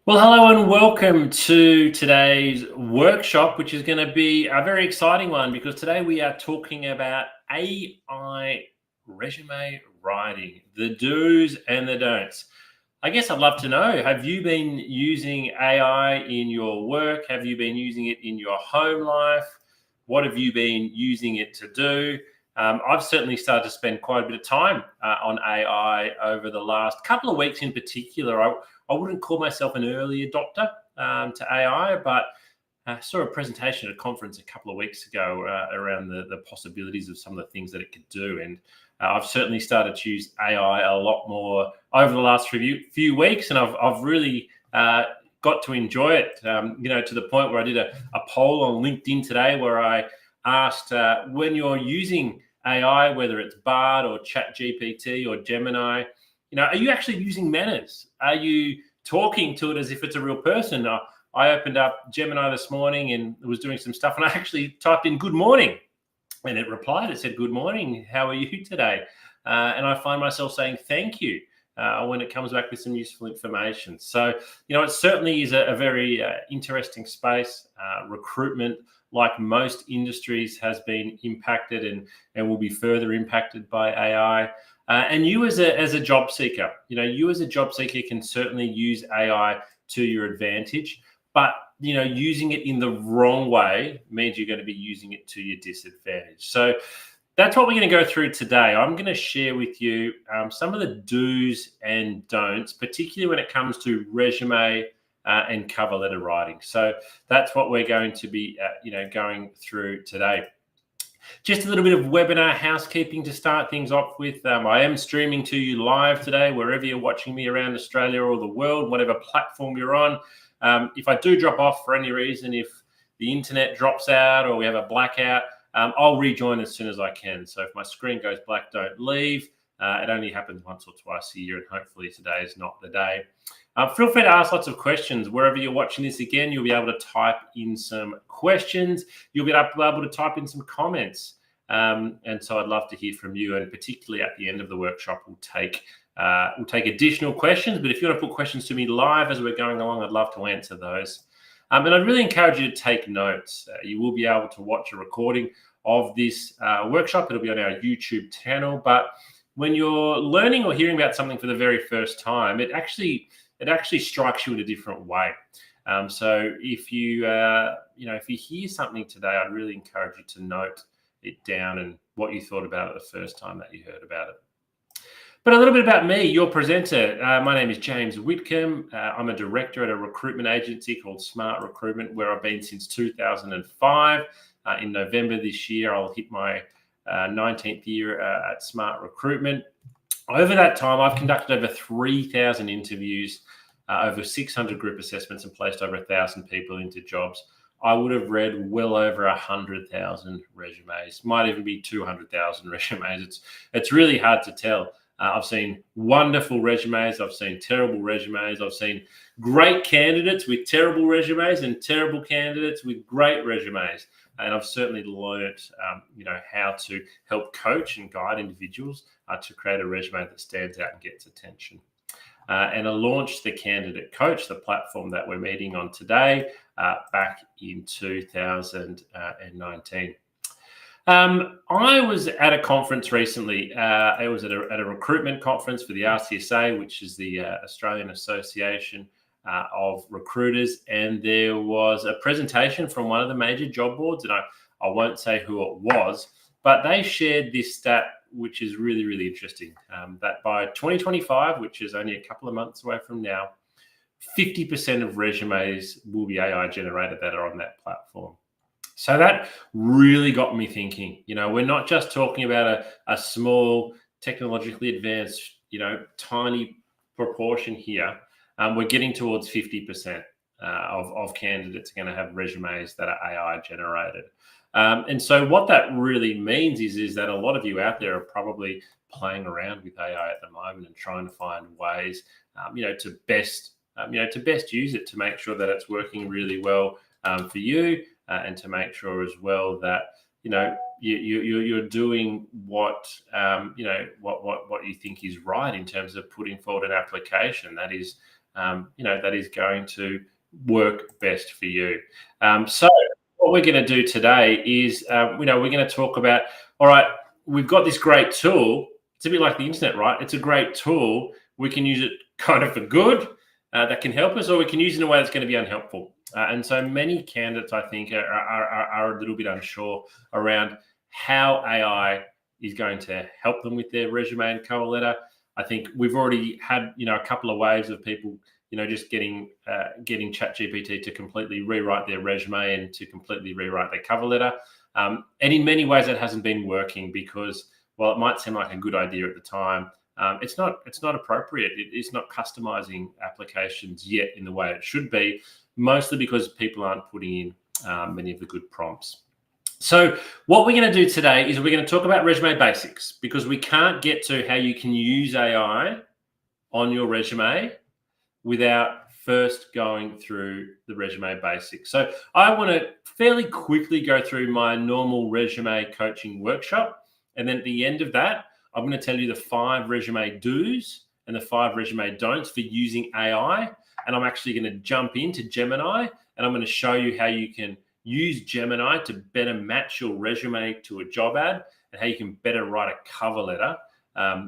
Well, hello and welcome to today's workshop, which is going to be a very exciting one because today we are talking about AI resume writing, the do's and the don'ts. I guess I'd love to know, have you been using AI in your work? Have you been using it in your home life? What have you been using it to do? I've certainly started to spend quite a bit of time on AI over the last couple of weeks in particular. I wouldn't call myself an early adopter to AI, but I saw a presentation at a conference a couple of weeks ago around the possibilities of some of the things that it could do. And I've certainly started to use AI a lot more over the last few weeks, and I've really got to enjoy it, to the point where I did a poll on LinkedIn today where I asked when you're using AI, whether it's Bard or ChatGPT or Gemini, are you actually using manners? Are you talking to it as if it's a real person? I opened up Gemini this morning and was doing some stuff, and I actually typed in "good morning," and it replied. It said, "Good morning. How are you today?" And I find myself saying "thank you" when it comes back with some useful information. So, it certainly is a very interesting space. Recruitment, like most industries, has been impacted and will be further impacted by AI. And you as a job seeker, you as a job seeker can certainly use AI to your advantage, but using it in the wrong way means you're going to be using it to your disadvantage. So that's what we're going to go through today. I'm going to share with you some of the do's and don'ts, particularly when it comes to resume and cover letter writing. So that's what we're going to be, going through today. Just a little bit of webinar housekeeping to start things off with. I am streaming to you live today, wherever you're watching me around Australia or the world, whatever platform you're on. If I do drop off for any reason, if the internet drops out or we have a blackout, I'll rejoin as soon as I can. So if my screen goes black, don't leave. It only happens once or twice a year, and hopefully today is not the day. Feel free to ask lots of questions. Wherever you're watching this again, you'll be able to type in some questions. You'll be able to type in some comments. And so I'd love to hear from you. And particularly at the end of the workshop, we'll take additional questions. But if you want to put questions to me live as we're going along, I'd love to answer those. And I'd really encourage you to take notes. You will be able to watch a recording of this workshop. It'll be on our YouTube channel. But when you're learning or hearing about something for the very first time, it actually strikes you in a different way. So if you hear something today, I'd really encourage you to note it down and what you thought about it the first time that you heard about it. But a little bit about me, your presenter. My name is James Whitcomb. I'm a director at a recruitment agency called Smart Recruitment, where I've been since 2005. In November this year, I'll hit my 19th year at Smart Recruitment. Over that time, I've conducted over 3,000 interviews, over 600 group assessments, and placed over 1,000 people into jobs. I would have read well over 100,000 resumes, might even be 200,000 resumes. It's really hard to tell. I've seen wonderful resumes. I've seen terrible resumes. I've seen great candidates with terrible resumes and terrible candidates with great resumes. And I've certainly learned, how to help coach and guide individuals to create a resume that stands out and gets attention. And I launched the Candidate Coach, the platform that we're meeting on today, back in 2019. I was at a conference recently. It was at a recruitment conference for the RCSA, which is the Australian Association of Recruiters, and there was a presentation from one of the major job boards, and I won't say who it was, but they shared this stat, which is really, really interesting, that by 2025, which is only a couple of months away from now, 50% of resumes will be AI generated that are on that platform. So that really got me thinking. We're not just talking about a small, technologically advanced, tiny proportion here. We're getting towards 50% of candidates are going to have resumes that are AI generated. And so what that really means is that a lot of you out there are probably playing around with AI at the moment and trying to find ways, to best use it, to make sure that it's working really well for you, and to make sure as well that you're doing what you think is right in terms of putting forward an application that is that is going to work best for you. So what we're going to do today is, we're going to talk about, all right, we've got this great tool. It's a bit like the internet, right? It's a great tool. We can use it kind of for good, that can help us, or we can use it in a way that's going to be unhelpful. And so many candidates, I think, are a little bit unsure around how AI is going to help them with their resume and cover letter. I think we've already had, a couple of waves of people, just getting ChatGPT to completely rewrite their resume and to completely rewrite their cover letter. And in many ways, that hasn't been working because, while it might seem like a good idea at the time, it's not appropriate. It's not customizing applications yet in the way it should be, mostly because people aren't putting in many of the good prompts. So what we're going to do today is we're going to talk about resume basics, because we can't get to how you can use AI on your resume without first going through the resume basics. So I want to fairly quickly go through my normal resume coaching workshop. And then at the end of that, I'm going to tell you the 5 resume do's and the 5 resume don'ts for using AI. And I'm actually going to jump into Gemini, and I'm going to show you how you can use Gemini to better match your resume to a job ad, and how you can better write a cover letter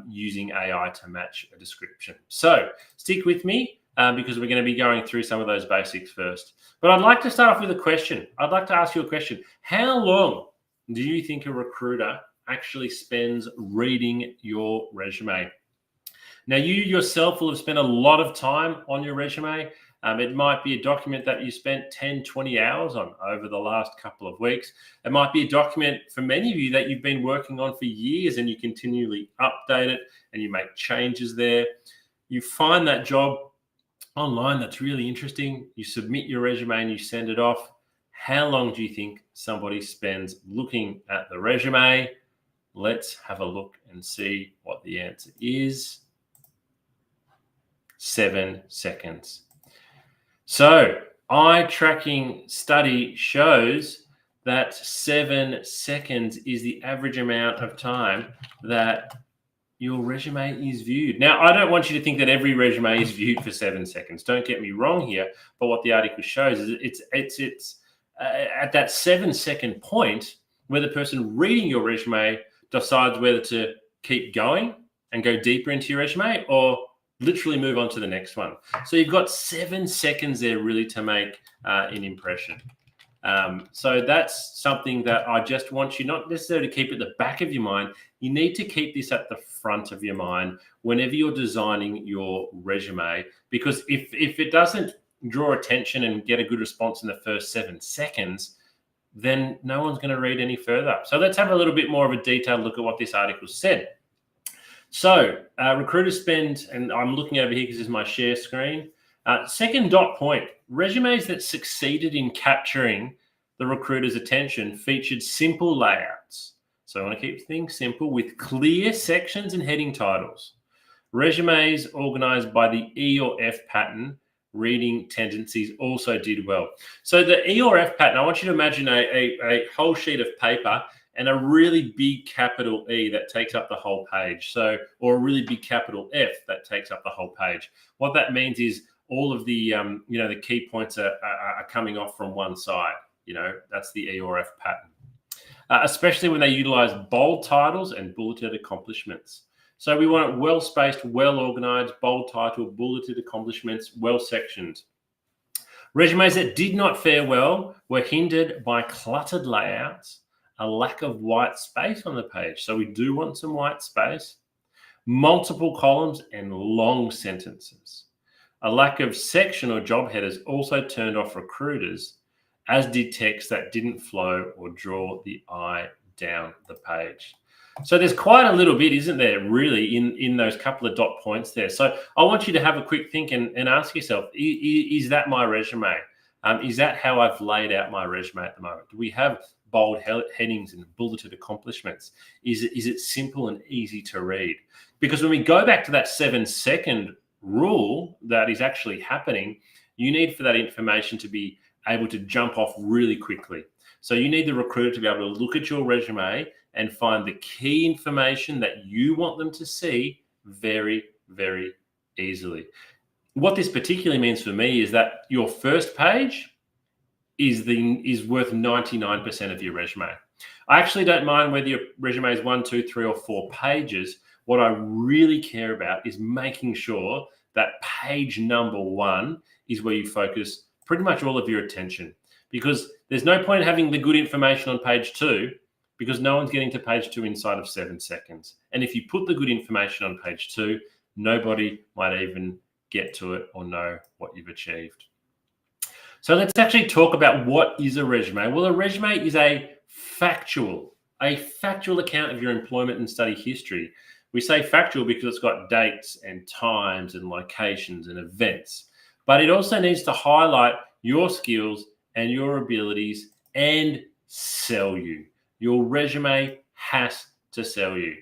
using AI to match a description. So stick with me because we're going to be going through some of those basics first. But I'd like to start off with a question. I'd like to ask you a question. How long do you think a recruiter actually spends reading your resume? Now, you yourself will have spent a lot of time on your resume. It might be a document that you spent 10, 20 hours on over the last couple of weeks. It might be a document for many of you that you've been working on for years, and you continually update it and you make changes there. You find that job online that's really interesting. You submit your resume and you send it off. How long do you think somebody spends looking at the resume? Let's have a look and see what the answer is. 7 seconds. So eye tracking study shows that 7 seconds is the average amount of time that your resume is viewed. Now, I don't want you to think that every resume is viewed for 7 seconds. Don't get me wrong here. But what the article shows is it's at that 7 second point where the person reading your resume decides whether to keep going and go deeper into your resume, or literally move on to the next one. So you've got 7 seconds there really to make an impression. So that's something that I just want you not necessarily to keep at the back of your mind. You need to keep this at the front of your mind whenever you're designing your resume, because if it doesn't draw attention and get a good response in the first 7 seconds, then no one's going to read any further. So let's have a little bit more of a detailed look at what this article said. So recruiters spend, and I'm looking over here because this is my share screen. Second dot point, resumes that succeeded in capturing the recruiter's attention featured simple layouts. So I want to keep things simple with clear sections and heading titles. Resumes organized by the E or F pattern reading tendencies also did well. So the E or F pattern, I want you to imagine a whole sheet of paper and a really big capital E that takes up the whole page. So, or a really big capital F that takes up the whole page. What that means is all of the, the key points are coming off from one side. That's the E or F pattern. Especially when they utilize bold titles and bulleted accomplishments. So we want it well-spaced, well-organized, bold title, bulleted accomplishments, well-sectioned. Resumes that did not fare well were hindered by cluttered layouts, a lack of white space on the page. So we do want some white space, multiple columns and long sentences. A lack of section or job headers also turned off recruiters, as did text that didn't flow or draw the eye down the page. So there's quite a little bit, isn't there, really, in those couple of dot points there. So I want you to have a quick think and ask yourself, is that my resume? Is that how I've laid out my resume at the moment? Do we have bold headings and bulleted accomplishments? Is it simple and easy to read? Because when we go back to that 7 second rule that is actually happening, you need for that information to be able to jump off really quickly. So you need the recruiter to be able to look at your resume and find the key information that you want them to see very, very easily. what this particularly means for me is that your first page is worth 99% of your resume. I actually don't mind whether your resume is 1, 2, 3, or 4 pages. What I really care about is making sure that page number 1 is where you focus pretty much all of your attention, because there's no point in having the good information on page 2 because no one's getting to page 2 inside of 7 seconds. And if you put the good information on page 2, nobody might even get to it or know what you've achieved. So let's actually talk about what is a resume. Well, a resume is a factual account of your employment and study history. We say factual because it's got dates and times and locations and events, but it also needs to highlight your skills and your abilities and sell you. Your resume has to sell you.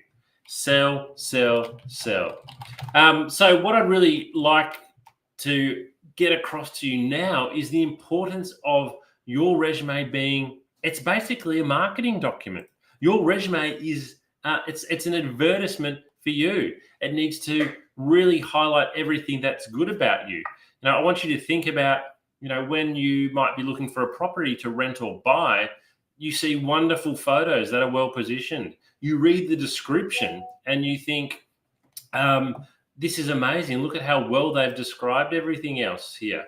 Sell, sell, sell. So what I'd really like to get across to you now is the importance of your resume being, it's basically a marketing document. Your resume is, it's an advertisement for you. It needs to really highlight everything that's good about you. Now, I want you to think about, when you might be looking for a property to rent or buy, you see wonderful photos that are well positioned. You read the description and you think, this is amazing. Look at how well they've described everything else here.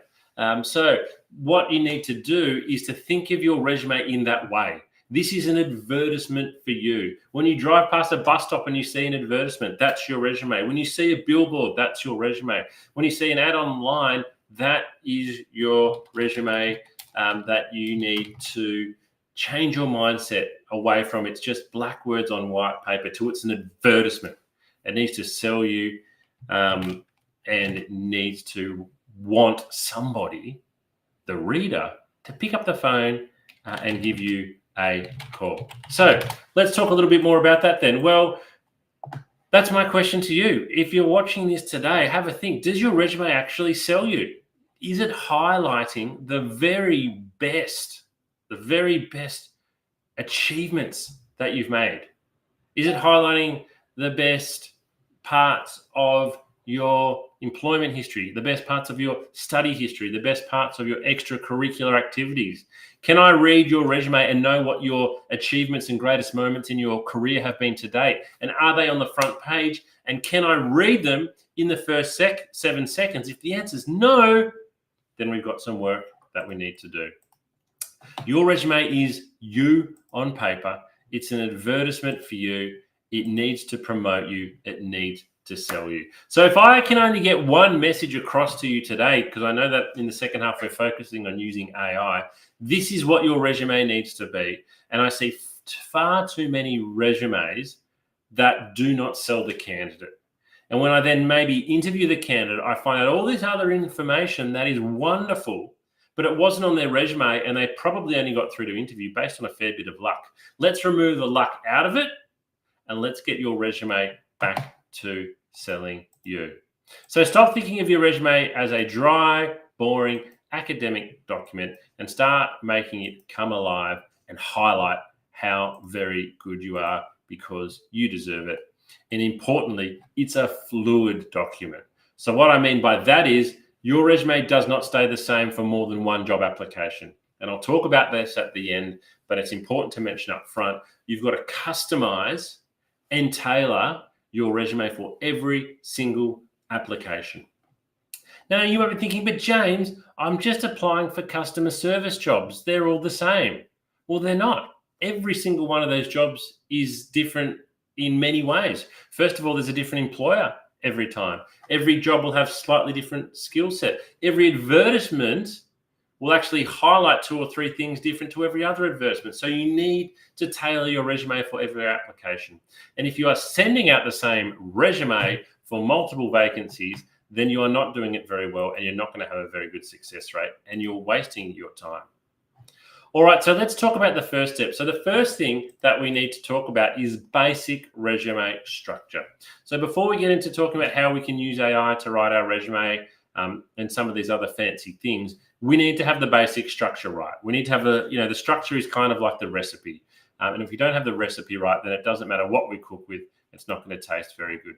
So what you need to do is to think of your resume in that way. This is an advertisement for you. When you drive past a bus stop and you see an advertisement, that's your resume. When you see a billboard, that's your resume. When you see an ad online, that is your resume that you need to change your mindset away from. It's just black words on white paper to it's an advertisement. It needs to sell you. And it needs to want somebody, the reader, to pick up the phone and give you a call. So let's talk a little bit more about that then. Well, that's my question to you. If you're watching this today, have a think. Does your resume actually sell you? Is it highlighting the very best achievements that you've made? Is it highlighting the best parts of your employment history, the best parts of your study history, the best parts of your extracurricular activities? Can I read your resume and know what your achievements and greatest moments in your career have been to date? And are they on the front page? And can I read them in the first 7 seconds? If the answer is no, then we've got some work that we need to do. Your resume is you on paper. It's an advertisement for you. It needs to promote you. It needs to sell you. So if I can only get one message across to you today, because I know that in the second half we're focusing on using AI, this is what your resume needs to be. And I see far too many resumes that do not sell the candidate. And when I then maybe interview the candidate, I find out all this other information that is wonderful, but it wasn't on their resume and they probably only got through to interview based on a fair bit of luck. Let's remove the luck out of it and let's get your resume back to selling you. So stop thinking of your resume as a dry, boring academic document and start making it come alive and highlight how very good you are, because you deserve it. And importantly, it's a fluid document. So what I mean by that is your resume does not stay the same for more than one job application. And I'll talk about this at the end, but it's important to mention up front, you've got to customize and tailor your resume for every single application. Now, you might be thinking, but James, I'm just applying for customer service jobs. They're all the same. Well, they're not. Every single one of those jobs is different in many ways. First of all, there's a different employer every time. Every job will have slightly different skill set. Every advertisement will actually highlight 2 or 3 things different to every other advertisement. So you need to tailor your resume for every application. And if you are sending out the same resume for multiple vacancies, then you are not doing it very well and you're not going to have a very good success rate and you're wasting your time. All right, so let's talk about the first step. So the first thing that we need to talk about is basic resume structure. So before we get into talking about how we can use AI to write our resume and some of these other fancy things, we need to have the basic structure right. We need to have the structure is kind of like the recipe. And if you don't have the recipe right, then it doesn't matter what we cook with, it's not going to taste very good.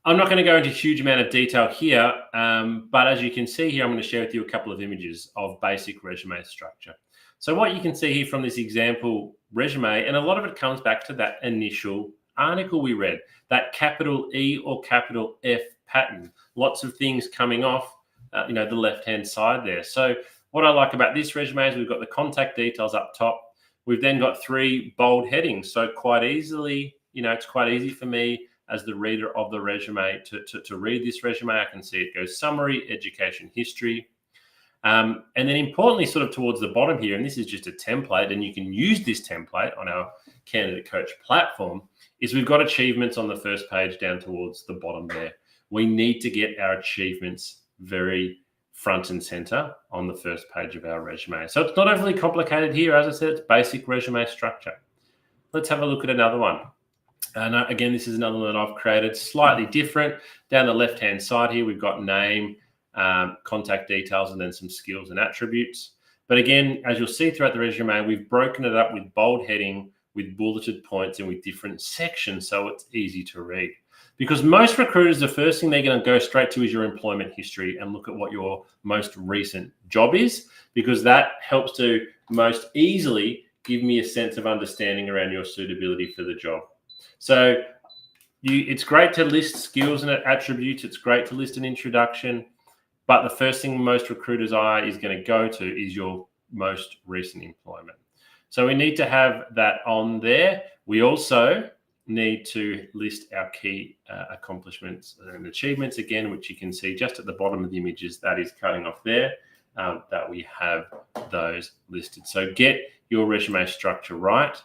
I'm not going to go into a huge amount of detail here, but as you can see here, I'm going to share with you a couple of images of basic resume structure. So what you can see here from this example resume, and a lot of it comes back to that initial article we read, that capital E or capital F pattern, lots of things coming off, the left-hand side there. So what I like about this resume is we've got the contact details up top. We've then got 3 bold headings. So quite easily, it's quite easy for me as the reader of the resume to read this resume. I can see it goes summary, education history. And then importantly, sort of towards the bottom here, and this is just a template, and you can use this template on our Candidate Coach platform, is we've got achievements on the first page down towards the bottom there. We need to get our achievements very front and center on the first page of our resume. So it's not overly complicated here. As I said, it's basic resume structure. Let's have a look at another one. And again, this is another one that I've created slightly different. Down the left-hand side here, we've got name, contact details, and then some skills and attributes. But again, as you'll see throughout the resume, we've broken it up with bold heading, with bulleted points, and with different sections, so it's easy to read. Because most recruiters, the first thing they're going to go straight to is your employment history and look at what your most recent job is, because that helps to most easily give me a sense of understanding around your suitability for the job. So it's great to list skills and attributes. It's great to list an introduction. But the first thing most recruiters' eye is going to go to is your most recent employment. So we need to have that on there. We also need to list our key accomplishments and achievements again, which you can see just at the bottom of the images. That is cutting off there, that we have those listed. So get your resume structure right.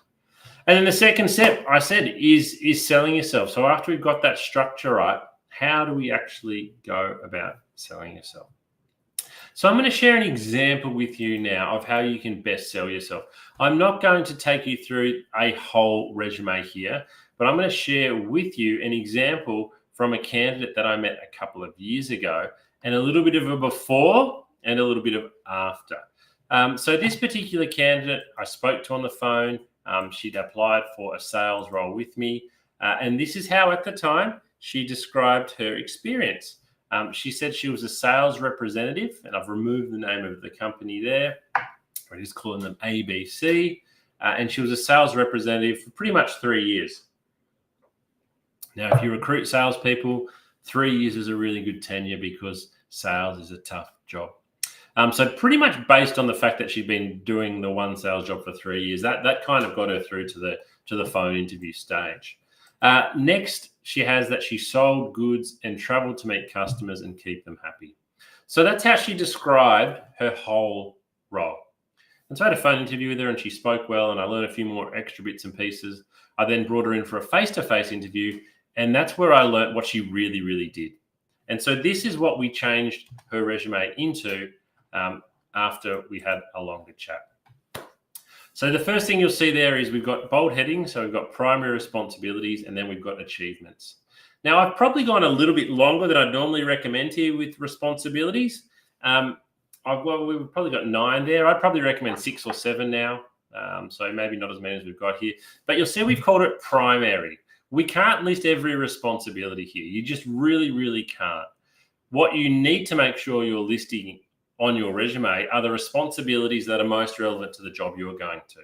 And then the second step, I said, is selling yourself. So after we've got that structure right, how do we actually go about selling yourself? So I'm going to share an example with you now of how you can best sell yourself. I'm not going to take you through a whole resume here, but I'm going to share with you an example from a candidate that I met a couple of years ago, and a little bit of a before and a little bit of after. So this particular candidate I spoke to on the phone. She'd applied for a sales role with me. And this is how, at the time, she described her experience. She said she was a sales representative, and I've removed the name of the company there. We're just calling them ABC. And she was a sales representative for pretty much 3 years. Now, if you recruit salespeople, 3 years is a really good tenure because sales is a tough job. So pretty much based on the fact that she'd been doing the one sales job for 3 years, that kind of got her through to the phone interview stage. Next, she has that she sold goods and traveled to meet customers and keep them happy. So that's how she described her whole role. And so I had a phone interview with her, and she spoke well, and I learned a few more extra bits and pieces. I then brought her in for a face-to-face interview, and that's where I learned what she really, really did. And so this is what we changed her resume into after we had a longer chat. So the first thing you'll see there is we've got bold headings. So we've got primary responsibilities, and then we've got achievements. Now, I've probably gone a little bit longer than I'd normally recommend here with responsibilities. We've probably got 9 there. I'd probably recommend 6 or 7 now. So maybe not as many as we've got here. But you'll see we've called it primary. We can't list every responsibility here. You just really, really can't. What you need to make sure you're listing on your resume are the responsibilities that are most relevant to the job you are going to.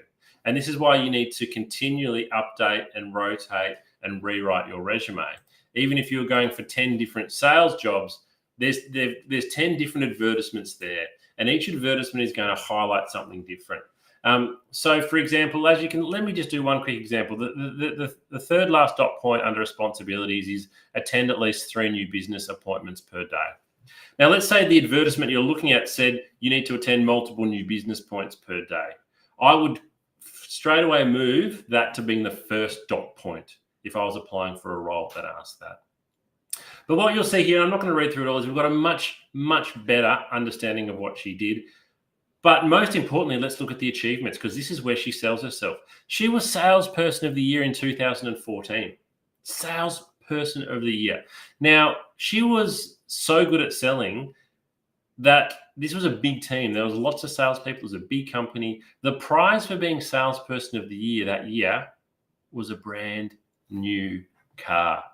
And this is why you need to continually update and rotate and rewrite your resume. Even if you're going for 10 different sales jobs, there's 10 different advertisements there, and each advertisement is going to highlight something different. So for example, let me just do one quick example. The third last dot point under responsibilities is attend at least 3 new business appointments per day. Now, let's say the advertisement you're looking at said you need to attend multiple new business points per day. I would straight away move that to being the first dot point if I was applying for a role that asked that. But what you'll see here, I'm not going to read through it all, is we've got a much, much better understanding of what she did. But most importantly, let's look at the achievements, because this is where she sells herself. She was Salesperson of the Year in 2014. Salesperson of the Year. Now, she was so good at selling that this was a big team. There was lots of salespeople. It was a big company. The prize for being Salesperson of the Year that year was a brand new car.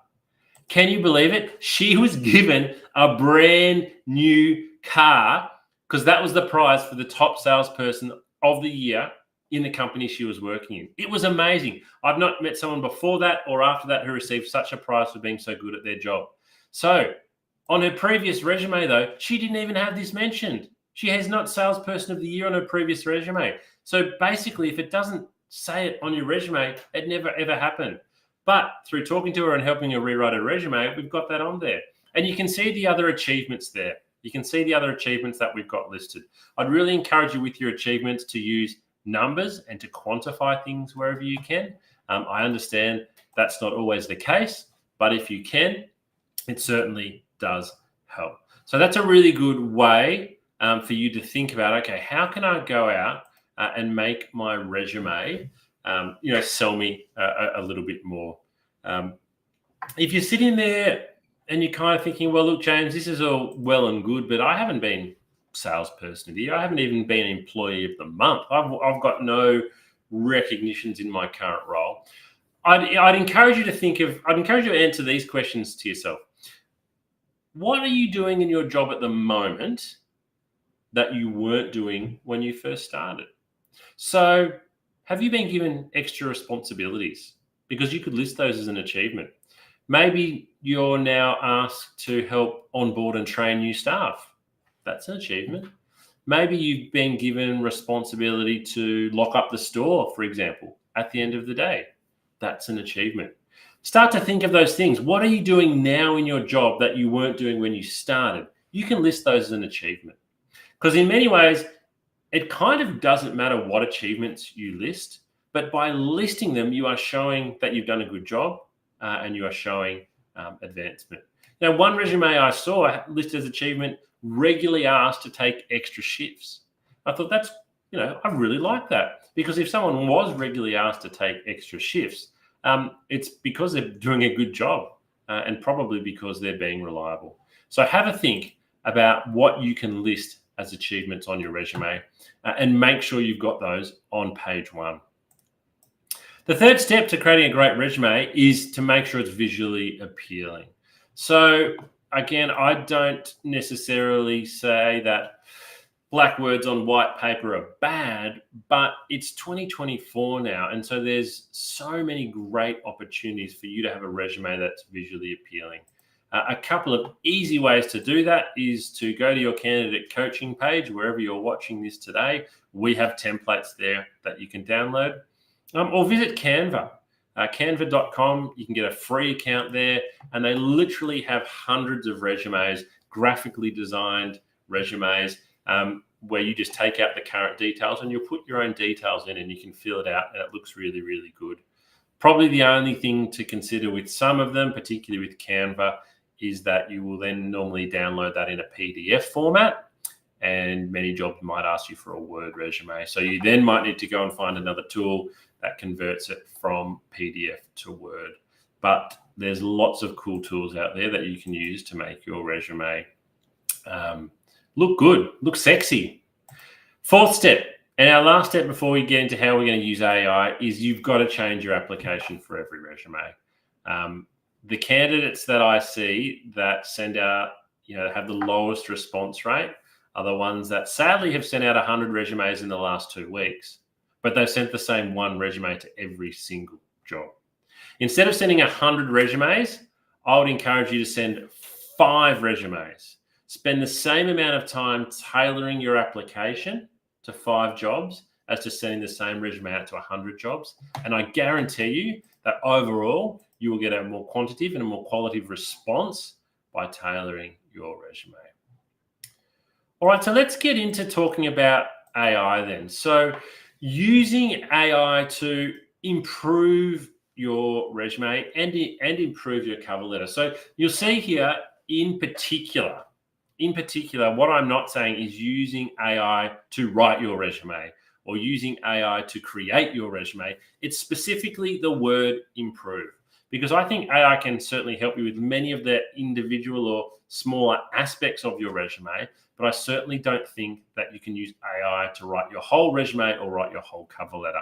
Can you believe it? She was given a brand new car because that was the prize for the top salesperson of the year in the company she was working in. It was amazing. I've not met someone before that or after that who received such a prize for being so good at their job. So on her previous resume, though, she didn't even have this mentioned. She has not salesperson of the year on her previous resume. So basically, if it doesn't say it on your resume, it never, ever happened. But through talking to her and helping her rewrite her resume, we've got that on there. And you can see the other achievements there. You can see the other achievements that we've got listed. I'd really encourage you with your achievements to use numbers and to quantify things wherever you can. I understand that's not always the case, but if you can, it certainly does help. So that's a really good way for you to think about, okay, how can I go out and make my resume, sell me a little bit more. If you're sitting there and you're kind of thinking, well, look, James, this is all well and good, but I haven't been salesperson of the year. I haven't even been employee of the month. I've got no recognitions in my current role. I'd encourage you to answer these questions to yourself. What are you doing in your job at the moment that you weren't doing when you first started? So have you been given extra responsibilities? Because you could list those as an achievement. Maybe you're now asked to help onboard and train new staff. That's an achievement. Maybe you've been given responsibility to lock up the store, for example, at the end of the day. That's an achievement. Start to think of those things. What are you doing now in your job that you weren't doing when you started? You can list those as an achievement. Because in many ways, it kind of doesn't matter what achievements you list, but by listing them, you are showing that you've done a good job and you are showing advancement. Now, one resume I saw listed as achievement, regularly asked to take extra shifts. I thought I really like that, because if someone was regularly asked to take extra shifts, it's because they're doing a good job and probably because they're being reliable. So have a think about what you can list as achievements on your resume and make sure you've got those on page 1. The third step to creating a great resume is to make sure it's visually appealing. So again, I don't necessarily say that black words on white paper are bad, but it's 2024 now. And so there's so many great opportunities for you to have a resume that's visually appealing. A couple of easy ways to do that is to go to your candidate coaching page, wherever you're watching this today. We have templates there that you can download, or visit Canva. Canva.com, you can get a free account there, and they literally have hundreds of resumes, graphically designed resumes, where you just take out the current details and you'll put your own details in and you can fill it out, and it looks really, really good. Probably the only thing to consider with some of them, particularly with Canva, is that you will then normally download that in a PDF format, and many jobs might ask you for a Word resume. So you then might need to go and find another tool that converts it from PDF to Word. But there's lots of cool tools out there that you can use to make your resume look good, look sexy. Fourth step, and our last step before we get into how we're going to use AI, is you've got to change your application for every resume. The candidates that I see that send out, have the lowest response rate are the ones that sadly have sent out 100 resumes in the last 2 weeks, but they've sent the same one resume to every single job. Instead of sending 100 resumes, I would encourage you to send 5 resumes. Spend the same amount of time tailoring your application to 5 jobs as to sending the same resume out to 100 jobs. And I guarantee you that overall, you will get a more quantitative and a more qualitative response by tailoring your resume. All right, so let's get into talking about AI then. So using AI to improve your resume and improve your cover letter. So you'll see here in particular, what I'm not saying is using AI to write your resume or using AI to create your resume. It's specifically the word improve, because I think AI can certainly help you with many of the individual or smaller aspects of your resume, but I certainly don't think that you can use AI to write your whole resume or write your whole cover letter.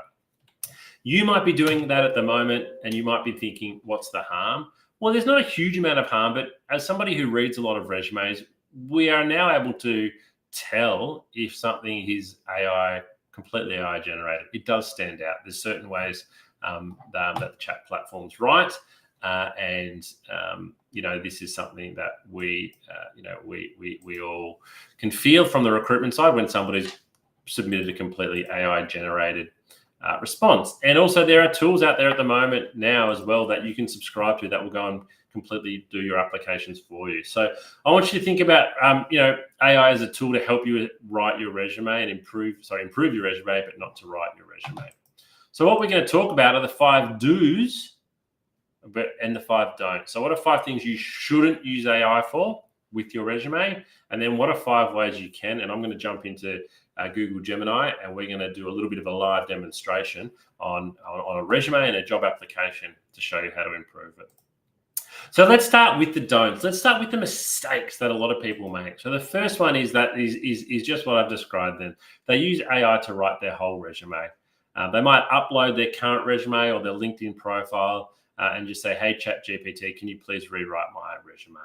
You might be doing that at the moment and you might be thinking, what's the harm? Well, there's not a huge amount of harm, but as somebody who reads a lot of resumes, we are now able to tell if something is completely AI generated. It does stand out. There's certain ways that the chat platforms write, and this is something that we all can feel from the recruitment side when somebody's submitted a completely AI generated response. And also there are tools out there at the moment now as well that you can subscribe to that will go and completely do your applications for you. So I want you to think about AI as a tool to help you write your resume and improve your resume, but not to write your resume. So what we're going to talk about are the 5 do's and the 5 don'ts. So what are 5 things you shouldn't use AI for with your resume? And then what are 5 ways you can? And I'm going to jump into Google Gemini, and we're going to do a little bit of a live demonstration on a resume and a job application to show you how to improve it. So let's start with the don'ts. Let's start with the mistakes that a lot of people make. So the first one is just what I've described then. They use AI to write their whole resume. They might upload their current resume or their LinkedIn profile and just say, hey, ChatGPT, can you please rewrite my resume?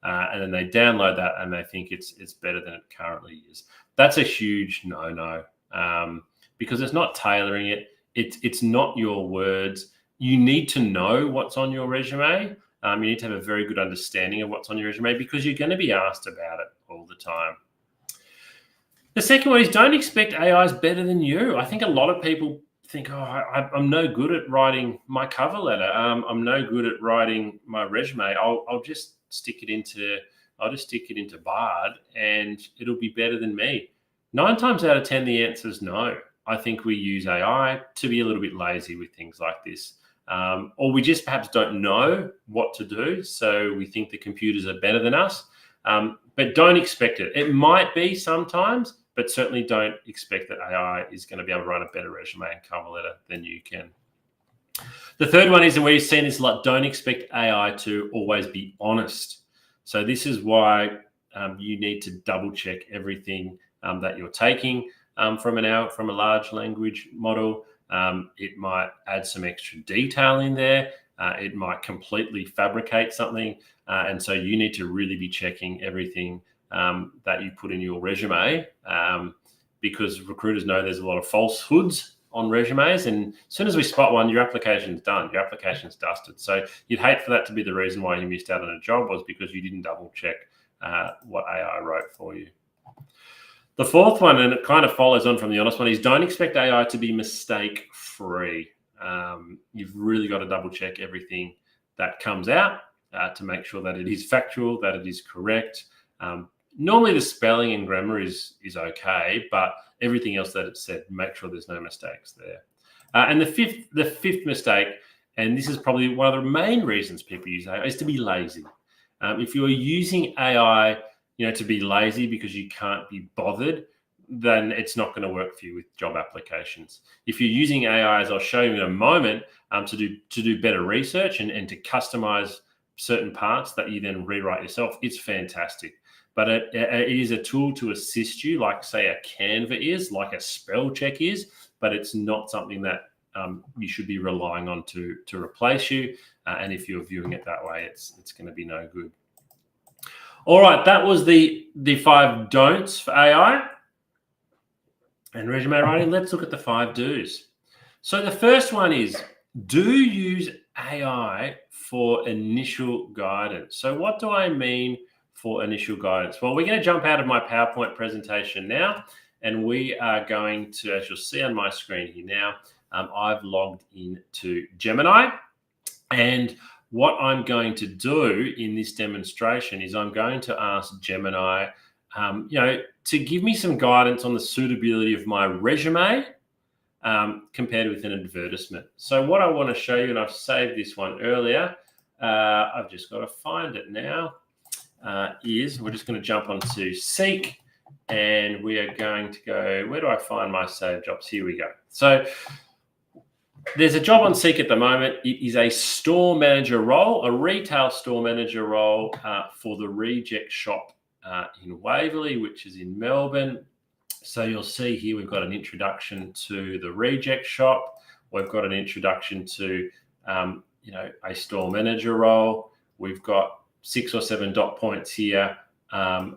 And then they download that and they think it's better than it currently is. That's a huge no-no because it's not tailoring it. It's not your words. You need to know what's on your resume. You need to have a very good understanding of what's on your resume because you're going to be asked about it all the time. The second one is don't expect AI is better than you. I think a lot of people think, I'm no good at writing my cover letter. I'm no good at writing my resume. I'll just stick it into Bard and it'll be better than me. 9 times out of 10, the answer is no. I think we use AI to be a little bit lazy with things like this. Or we just perhaps don't know what to do. So we think the computers are better than us, but don't expect it. It might be sometimes, but certainly don't expect that AI is going to be able to write a better resume and cover letter than you can. The third one is, and we've seen this a lot, don't expect AI to always be honest. So this is why you need to double check everything that you're taking from a large language model. It might add some extra detail in there. It might completely fabricate something. And so you need to really be checking everything that you put in your resume because recruiters know there's a lot of falsehoods on resumes. And as soon as we spot one, your application's done. Your application's dusted. So you'd hate for that to be the reason why you missed out on a job was because you didn't double check what AI wrote for you. The fourth one, and it kind of follows on from the honest one, is don't expect AI to be mistake-free. You've really got to double check everything that comes out to make sure that it is factual, that it is correct. Normally the spelling and grammar is okay, but everything else that it said, make sure there's no mistakes there. And the fifth mistake, and this is probably one of the main reasons people use AI, is to be lazy. If you're using AI to be lazy because you can't be bothered, then it's not going to work for you with job applications. If you're using AI, as I'll show you in a moment, to do better research and to customize certain parts that you then rewrite yourself, it's fantastic. But it is a tool to assist you, like say a Canva is, like a spell check is, but it's not something that you should be relying on to replace you. And if you're viewing it that way, it's going to be no good. All right, that was the 5 don'ts for AI and resume writing. Let's look at the 5 do's. So the first one is, do use AI for initial guidance. So what do I mean for initial guidance? Well, we're going to jump out of my PowerPoint presentation now, and we are going to, as you'll see on my screen here now, I've logged into Gemini, and what I'm going to do in this demonstration is I'm going to ask Gemini, to give me some guidance on the suitability of my resume compared with an advertisement. So what I want to show you, and I've saved this one earlier, I've just got to find it now, is we're just going to jump onto Seek, and we are going to go, where do I find my saved jobs? Here we go. So there's a job on Seek at the moment. It is a store manager role, a retail store manager role for the Reject Shop in Waverley, which is in Melbourne. So you'll see here we've got an introduction to the Reject Shop. We've got an introduction to, a store manager role. We've got 6 or 7 dot points here on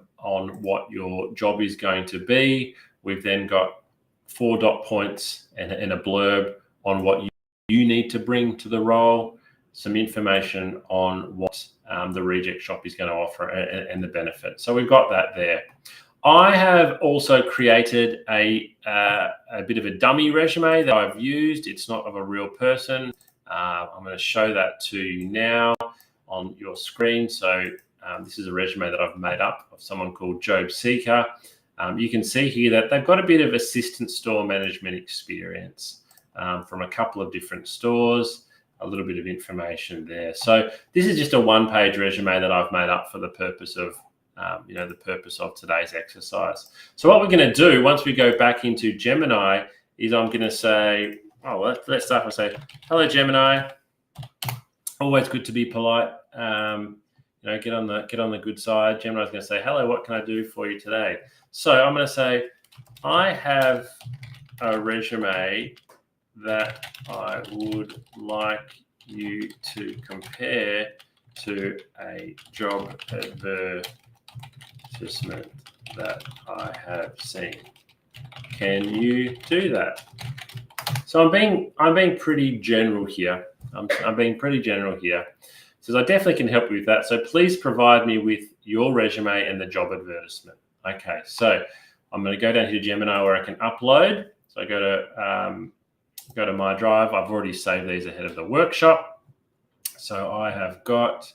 what your job is going to be. We've then got 4 dot points and a blurb on what you need to bring to the role, some information on what the Reject Shop is going to offer and the benefit. So we've got that there. I have also created a bit of a dummy resume that I've used. It's not of a real person. I'm going to show that to you now on your screen. So this is a resume that I've made up of someone called Job Seeker. You can see here that they've got a bit of assistant store management experience from a couple of different stores, a little bit of information there. So this is just a one-page resume that I've made up for the purpose of the purpose of today's exercise. So what we're going to do once we go back into Gemini is I'm going to say, let's start by saying, hello, Gemini. Always good to be polite. Get on the good side. Gemini's going to say, hello, what can I do for you today? So I'm going to say, I have a resume that I would like you to compare to a job advertisement that I have seen. Can you do that? So I'm being pretty general here. I'm being pretty general here. So I definitely can help you with that. So please provide me with your resume and the job advertisement. Okay, so I'm going to go down here to Gemini where I can upload. So I go to my drive. I've already saved these ahead of the workshop. So I have got,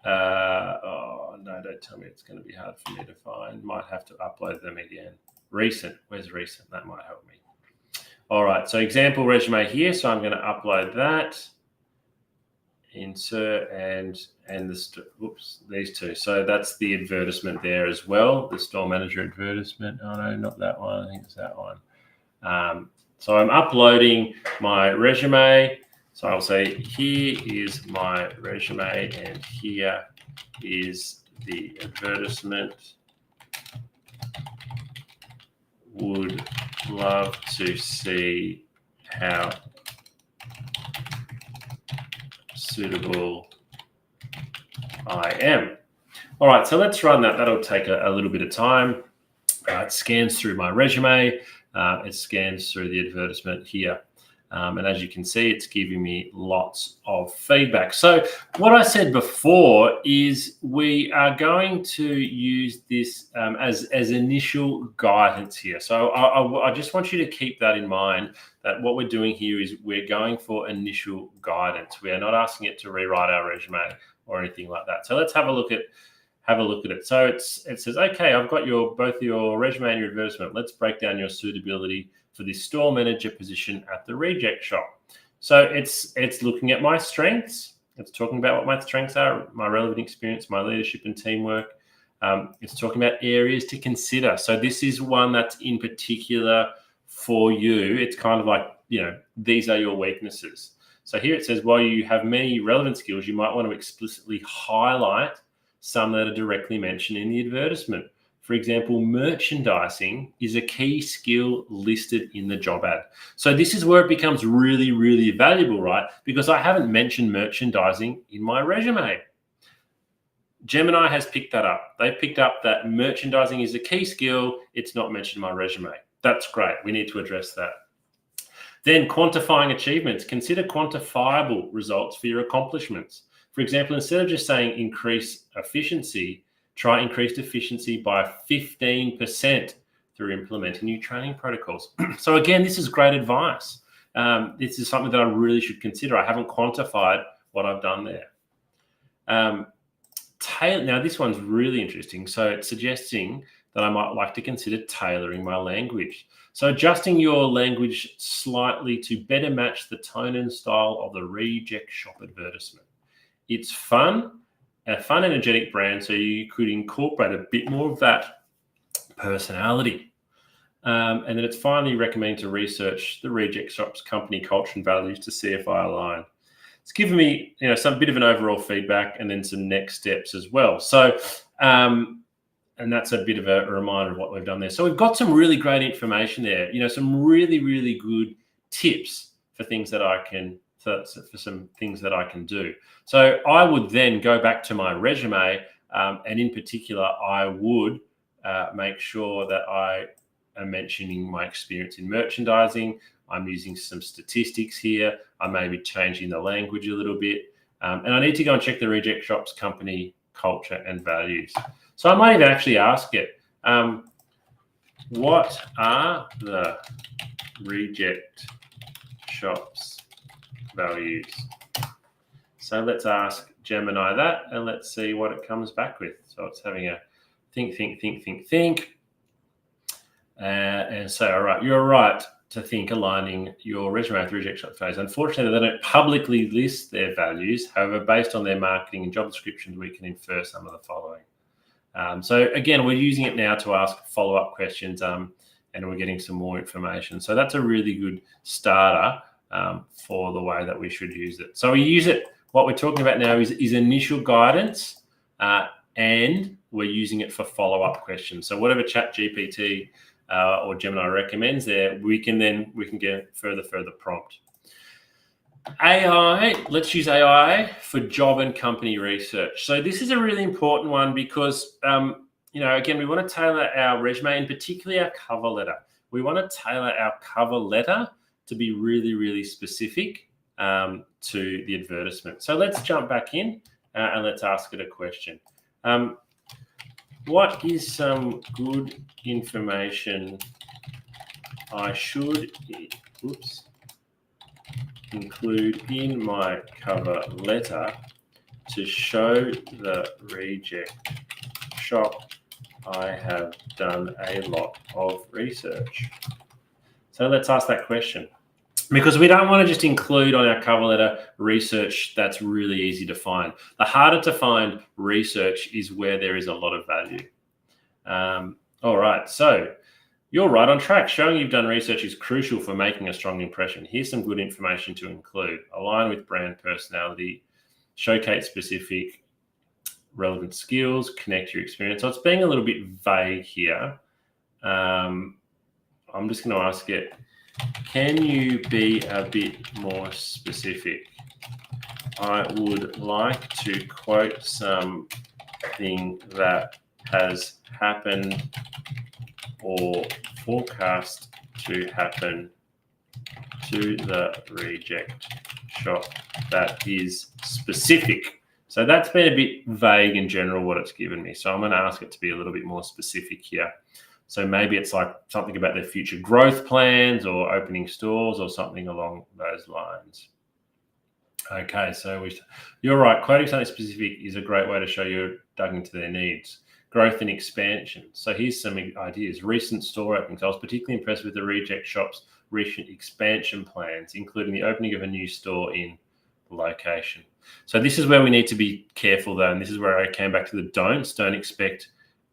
no, don't tell me it's going to be hard for me to find. Might have to upload them again. Recent, where's recent? That might help me. All right, so example resume here. So I'm going to upload that. Insert and these two. So that's the advertisement there as well, the store manager advertisement. Oh no, not that one. I think it's that one. So I'm uploading my resume. So I'll say, here is my resume and here is the advertisement. Would love to see how suitable I am. All right, so let's run that. That'll take a little bit of time. It scans through my resume. It scans through the advertisement here. And as you can see, it's giving me lots of feedback. So what I said before is we are going to use this as initial guidance here. So I just want you to keep that in mind, that what we're doing here is we're going for initial guidance. We are not asking it to rewrite our resume or anything like that. So let's have a look at it. So it says, okay, I've got both your resume and your advertisement. Let's break down your suitability for this store manager position at the Reject Shop. So it's looking at my strengths. It's talking about what my strengths are, my relevant experience, my leadership and teamwork. It's talking about areas to consider. So this is one that's in particular for you. It's kind of like, these are your weaknesses. So here it says, while you have many relevant skills, you might want to explicitly highlight some that are directly mentioned in the advertisement. For example, merchandising is a key skill listed in the job ad. So this is where it becomes really, really valuable, right? Because I haven't mentioned merchandising in my resume. Gemini has picked that up. They've picked up that merchandising is a key skill. It's not mentioned in my resume. That's great. We need to address that. Then quantifying achievements. Consider quantifiable results for your accomplishments. For example, instead of just saying increase efficiency, try increased efficiency by 15% through implementing new training protocols. So again, this is great advice. This is something that I really should consider. I haven't quantified what I've done there. Now, this one's really interesting. So it's suggesting that I might like to consider tailoring my language. So adjusting your language slightly to better match the tone and style of the Reject Shop advertisement. It's fun, a fun, energetic brand, so you could incorporate a bit more of that personality. And then it's finally recommending to research the Reject Shop's company culture and values to see if I align. It's given me, some bit of an overall feedback and then some next steps as well. So, and that's a bit of a reminder of what we've done there. So we've got some really great information there. Some really, really good tips for things that I can for some things that I can do. So I would then go back to my resume, and in particular, I would make sure that I am mentioning my experience in merchandising. I'm using some statistics here. I may be changing the language a little bit. And I need to go and check the Reject Shop's company culture and values. So I might even actually ask it, what are the Reject Shop's values? So let's ask Gemini that, and let's see what it comes back with. So it's having a think. And so, all right, you're right to think aligning your resume with Reject Shop's values. Unfortunately, they don't publicly list their values. However, based on their marketing and job descriptions, we can infer some of the following. So again, we're using it now to ask follow-up questions, and we're getting some more information. So that's a really good starter for the way that we should use it. So we use it. What we're talking about now is initial guidance, and we're using it for follow-up questions. So whatever ChatGPT or Gemini recommends there, we can get further prompt. AI, let's use AI for job and company research. So this is a really important one because, again, we want to tailor our resume and particularly our cover letter. We want to tailor our cover letter to be really, really specific to the advertisement. So let's jump back in and let's ask it a question. What is some good information I should include in my cover letter to show the Reject Shop I have done a lot of research? So let's ask that question, because we don't want to just include on our cover letter research that's really easy to find. The harder to find research is where there is a lot of value. All right, so you're right on track. Showing you've done research is crucial for making a strong impression. Here's some good information to include. Align with brand personality, showcase specific relevant skills, connect your experience. So it's being a little bit vague here. I'm just going to ask it, can you be a bit more specific? I would like to quote something that has happened or forecast to happen to the Reject Shop that is specific. So that's been a bit vague in general what it's given me. So I'm going to ask it to be a little bit more specific here. So maybe it's like something about their future growth plans or opening stores or something along those lines. Okay, so you're right. Quoting something specific is a great way to show you're dug into their needs. Growth and expansion. So here's some ideas. Recent store openings. I was particularly impressed with the Reject Shop's recent expansion plans, including the opening of a new store in the location. So this is where we need to be careful, though, and this is where I came back to the don'ts. Don't expect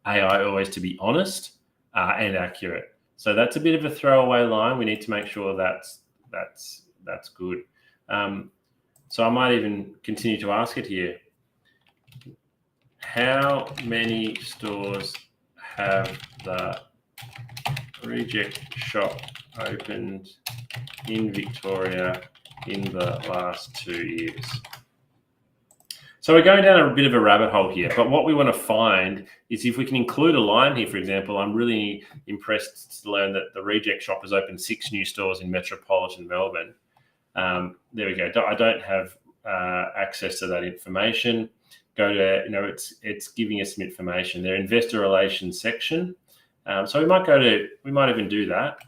AI always to be honest and accurate. So that's a bit of a throwaway line. We need to make sure that's good. So I might even continue to ask it here. How many stores have the Reject Shop opened in Victoria in the last 2 years? So we're going down a bit of a rabbit hole here, but what we want to find is if we can include a line here. For example, I'm really impressed to learn that the Reject Shop has opened 6 new stores in metropolitan Melbourne. There we go. I don't have access to that information. Go to, it's giving us some information. Their investor relations section. So we might even do that.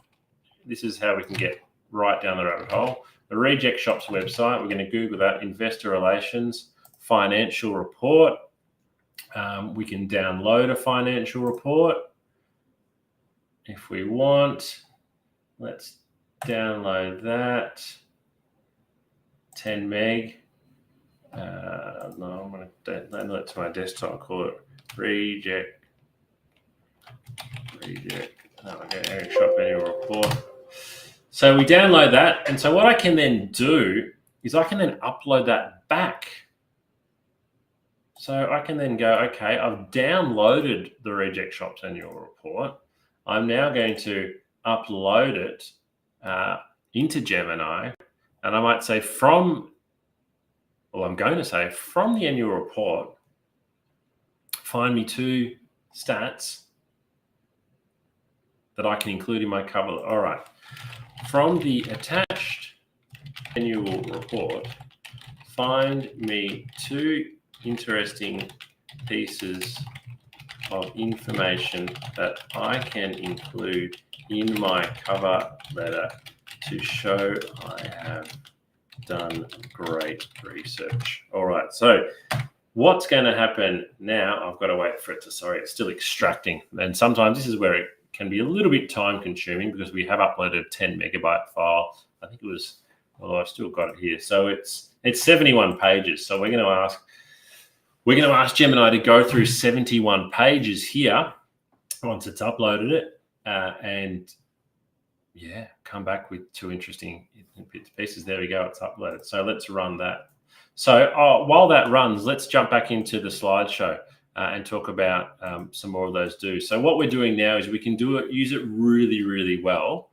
This is how we can get right down the rabbit hole. The Reject Shop's website, we're going to Google that, investor relations, financial report. We can download a financial report if we want. Let's download that. 10 meg. No, I'm going to download it to my desktop and call it Reject. Reject Shop annual report. So we download that, and so what I can then do is I can then upload that back. So I can then go, okay, I've downloaded the Reject Shop's annual report. I'm now going to upload it into Gemini, And I might say I'm going to say from the annual report, find me 2 stats that I can include in my cover. All right. From the attached annual report, find me 2 interesting pieces of information that I can include in my cover letter to show I have done great research. All right, so what's going to happen now? I've got to wait for it to, sorry, it's still extracting. And sometimes this is where it can be a little bit time consuming because we have uploaded a 10 megabyte file. I think it was, although I've still got it here. So it's 71 pages. So we're going to ask Gemini to go through 71 pages here once it's uploaded it, and yeah, come back with 2 interesting pieces. There we go, it's uploaded. So let's run that. So while that runs, let's jump back into the slideshow and talk about some more of those do's. So what we're doing now is we can use it really, really well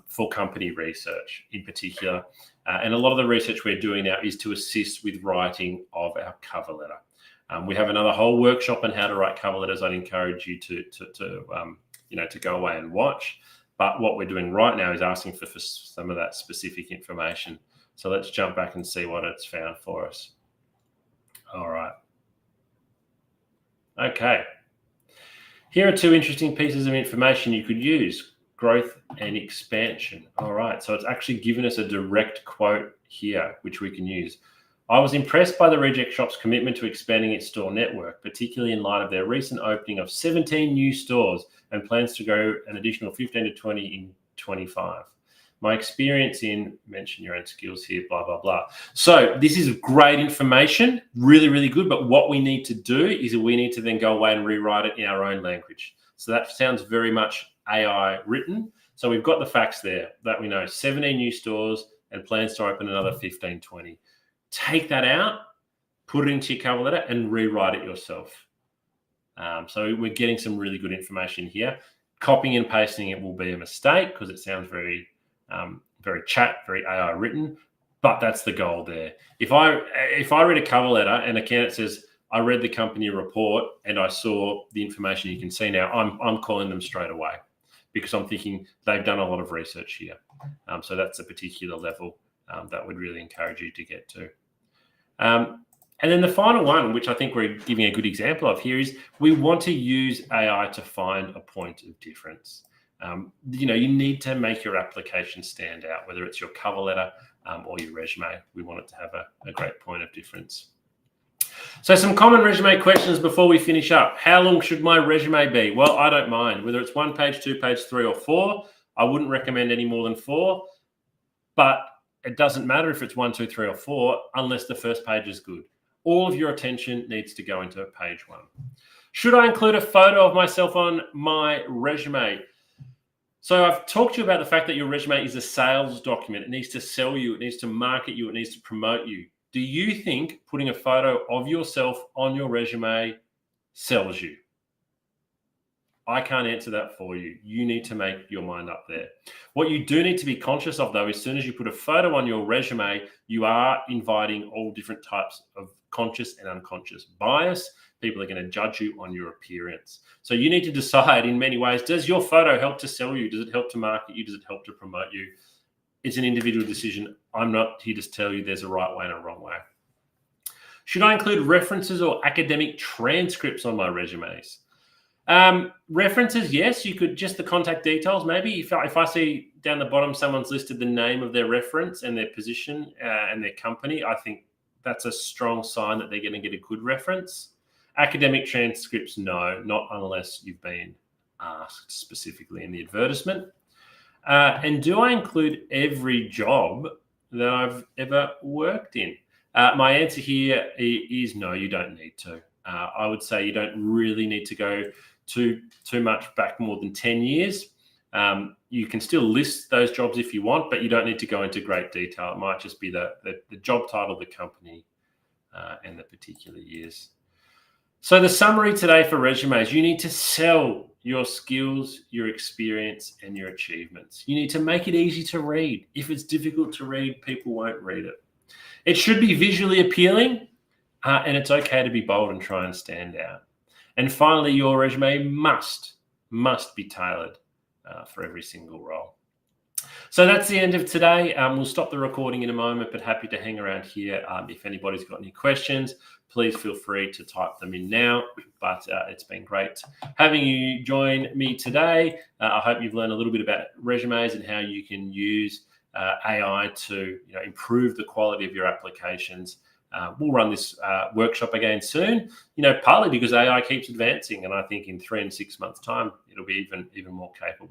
for company research in particular. And a lot of the research we're doing now is to assist with writing of our cover letter. We have another whole workshop on how to write cover letters. I'd encourage you to go away and watch. But what we're doing right now is asking for some of that specific information. So let's jump back and see what it's found for us. All right. Okay. Here are 2 interesting pieces of information you could use: growth and expansion. All right. So it's actually given us a direct quote here, which we can use. I was impressed by the Reject Shop's commitment to expanding its store network, particularly in light of their recent opening of 17 new stores and plans to go an additional 15 to 20 in 25. My experience in, mention your own skills here, blah, blah, blah. So this is great information, really, really good. But what we need to do is we need to then go away and rewrite it in our own language. So that sounds very much AI written. So we've got the facts there that we know 17 new stores and plans to open another 15, 20. Take that out, put it into your cover letter and rewrite it yourself. So we're getting some really good information here. Copying and pasting it will be a mistake because it sounds very very AI written, but that's the goal there. If I read a cover letter and a candidate says, I read the company report and I saw the information you can see now, I'm calling them straight away because I'm thinking they've done a lot of research here. So that's a particular level that would really encourage you to get to. And then the final one, which I think we're giving a good example of here, is we want to use AI to find a point of difference. You need to make your application stand out, whether it's your cover letter or your resume. We want it to have a great point of difference. So some common resume questions before we finish up. How long should my resume be? Well, I don't mind. Whether it's 1 page, 2 page, 3 or 4, I wouldn't recommend any more than 4. But it doesn't matter if it's 1, 2, 3 or 4 unless the first page is good. All of your attention needs to go into page 1. Should I include a photo of myself on my resume? So I've talked to you about the fact that your resume is a sales document. It needs to sell you. It needs to market you. It needs to promote you. Do you think putting a photo of yourself on your resume sells you? I can't answer that for you. You need to make your mind up there. What you do need to be conscious of, though, as soon as you put a photo on your resume, you are inviting all different types of conscious and unconscious bias. People are going to judge you on your appearance. So you need to decide in many ways, does your photo help to sell you? Does it help to market you? Does it help to promote you? It's an individual decision. I'm not here to tell you there's a right way and a wrong way. Should I include references or academic transcripts on my resumes? References, yes. You could just the contact details. Maybe if I see down the bottom someone's listed the name of their reference and their position and their company, I think that's a strong sign that they're going to get a good reference. Academic transcripts, no, not unless you've been asked specifically in the advertisement. And do I include every job that I've ever worked in? My answer here is no, you don't need to. I would say you don't really need to go too much back more than 10 years. You can still list those jobs if you want, but you don't need to go into great detail. It might just be the job title, the company, and the particular years. So the summary today for resumes, you need to sell your skills, your experience, and your achievements. You need to make it easy to read. If it's difficult to read, people won't read it. It should be visually appealing, and it's okay to be bold and try and stand out. And finally, your resume must be tailored for every single role. So that's the end of today. We'll stop the recording in a moment, but happy to hang around here. If anybody's got any questions, please feel free to type them in now. But it's been great having you join me today. I hope you've learned a little bit about resumes and how you can use AI to improve the quality of your applications. We'll run this workshop again soon, partly because AI keeps advancing, and I think in 3 and 6 months' time, it'll be even more capable.